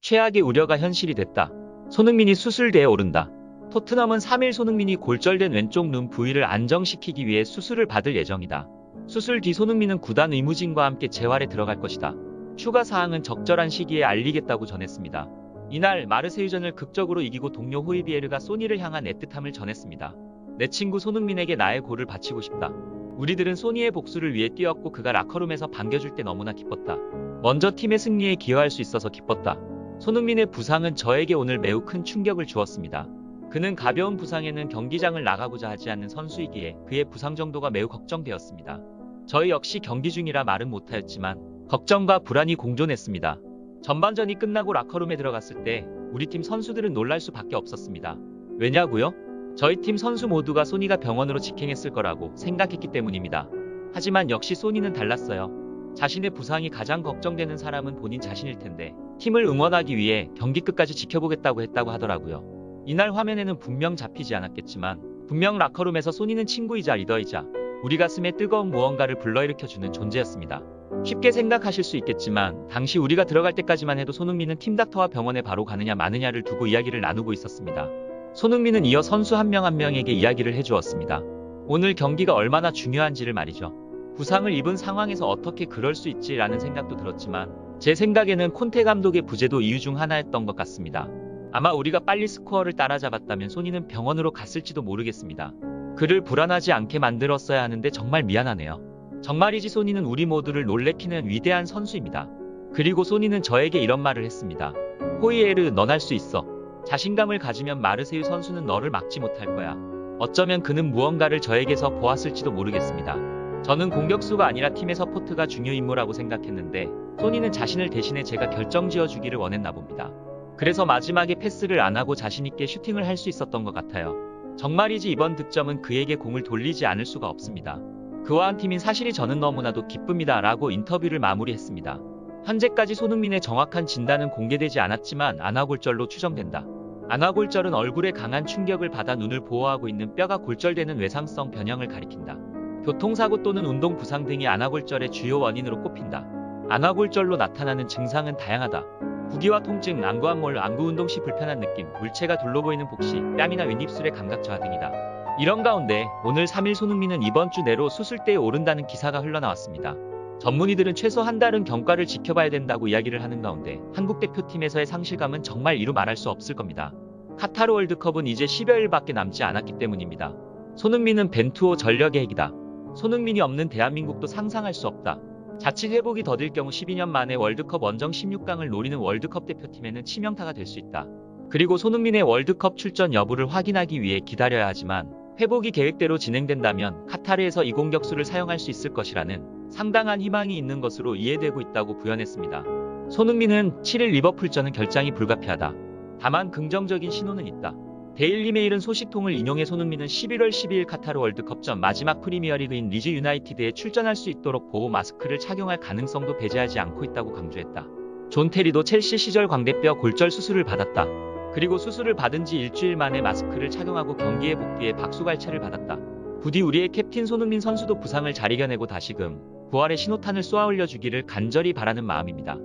최악의 우려가 현실이 됐다. 손흥민이 수술대에 오른다. 토트넘은 3일 손흥민이 골절된 왼쪽 눈 부위를 안정시키기 위해 수술을 받을 예정이다. 수술 뒤 손흥민은 구단 의무진과 함께 재활에 들어갈 것이다. 추가 사항은 적절한 시기에 알리겠다고 전했습니다. 이날 마르세유전을 극적으로 이기고 동료 호이비에르가 소니를 향한 애틋함을 전했습니다. 내 친구 손흥민에게 나의 골을 바치고 싶다. 우리들은 소니의 복수를 위해 뛰었고 그가 라커룸에서 반겨줄 때 너무나 기뻤다. 먼저 팀의 승리에 기여할 수 있어서 기뻤다. 손흥민의 부상은 저에게 오늘 매우 큰 충격을 주었습니다. 그는 가벼운 부상에는 경기장을 나가고자 하지 않는 선수이기에 그의 부상 정도가 매우 걱정되었습니다. 저희 역시 경기 중이라 말은 못하였지만 걱정과 불안이 공존했습니다. 전반전이 끝나고 라커룸에 들어갔을 때 우리 팀 선수들은 놀랄 수밖에 없었습니다. 왜냐고요? 저희 팀 선수 모두가 소니가 병원으로 직행했을 거라고 생각했기 때문입니다. 하지만 역시 소니는 달랐어요. 자신의 부상이 가장 걱정되는 사람은 본인 자신일 텐데 팀을 응원하기 위해 경기 끝까지 지켜보겠다고 했다고 하더라고요. 이날 화면에는 분명 잡히지 않았겠지만 분명 라커룸에서 소니는 친구이자 리더이자 우리 가슴에 뜨거운 무언가를 불러일으켜주는 존재였습니다. 쉽게 생각하실 수 있겠지만 당시 우리가 들어갈 때까지만 해도 손흥민은 팀닥터와 병원에 바로 가느냐 마느냐를 두고 이야기를 나누고 있었습니다. 손흥민은 이어 선수 한 명 한 명에게 이야기를 해주었습니다. 오늘 경기가 얼마나 중요한지를 말이죠. 부상을 입은 상황에서 어떻게 그럴 수 있지라는 생각도 들었지만 제 생각에는 콘테 감독의 부재도 이유 중 하나였던 것 같습니다. 아마 우리가 빨리 스코어를 따라잡았다면 소니는 병원으로 갔을지도 모르겠습니다. 그를 불안하지 않게 만들었어야 하는데 정말 미안하네요. 정말이지 소니는 우리 모두를 놀래키는 위대한 선수입니다. 그리고 소니는 저에게 이런 말을 했습니다. 호이에르, 넌 할 수 있어. 자신감을 가지면 마르세유 선수는 너를 막지 못할 거야. 어쩌면 그는 무언가를 저에게서 보았을지도 모르겠습니다. 저는 공격수가 아니라 팀의 서포트가 중요 임무라고 생각했는데 소니는 자신을 대신해 제가 결정지어 주기를 원했나 봅니다. 그래서 마지막에 패스를 안 하고 자신있게 슈팅을 할 수 있었던 것 같아요. 정말이지 이번 득점은 그에게 공을 돌리지 않을 수가 없습니다. 그와 한 팀인 사실이 저는 너무나도 기쁩니다 라고 인터뷰를 마무리했습니다. 현재까지 손흥민의 정확한 진단은 공개되지 않았지만 안아골절로 추정된다. 안아골절은 얼굴에 강한 충격을 받아 눈을 보호하고 있는 뼈가 골절되는 외상성 변형을 가리킨다. 교통사고 또는 운동 부상 등이 안아골절의 주요 원인으로 꼽힌다. 안아골절로 나타나는 증상은 다양하다. 부기와 통증, 안구암몰, 안구운동 시 불편한 느낌, 물체가 둘러 보이는 복시, 뺨이나 윗입술의 감각 저하 등이다. 이런 가운데 오늘 3일 손흥민은 이번 주 내로 수술대에 오른다는 기사가 흘러나왔습니다. 전문의들은 최소 한 달은 경과를 지켜봐야 된다고 이야기를 하는 가운데 한국 대표팀에서의 상실감은 정말 이루 말할 수 없을 겁니다. 카타르 월드컵은 이제 10여일밖에 남지 않았기 때문입니다. 손흥민은 벤투호 전력의 핵이다. 손흥민이 없는 대한민국도 상상할 수 없다. 자칫 회복이 더딜 경우 12년 만에 월드컵 원정 16강을 노리는 월드컵 대표팀에는 치명타가 될 수 있다. 그리고 손흥민의 월드컵 출전 여부를 확인하기 위해 기다려야 하지만 회복이 계획대로 진행된다면 카타르에서 이 공격수를 사용할 수 있을 것이라는 상당한 희망이 있는 것으로 이해되고 있다고 부연했습니다. 손흥민은 7일 리버풀전은 결장이 불가피하다. 다만 긍정적인 신호는 있다. 데일리메일은 소식통을 인용해 손흥민은 11월 12일 카타르 월드컵전 마지막 프리미어리그인 리즈 유나이티드에 출전할 수 있도록 보호 마스크를 착용할 가능성도 배제하지 않고 있다고 강조했다. 존 테리도 첼시 시절 광대뼈 골절 수술을 받았다. 그리고 수술을 받은 지 일주일 만에 마스크를 착용하고 경기에 복귀해 박수갈채를 받았다. 부디 우리의 캡틴 손흥민 선수도 부상을 잘 이겨내고 다시금 부활의 신호탄을 쏘아 올려주기를 간절히 바라는 마음입니다.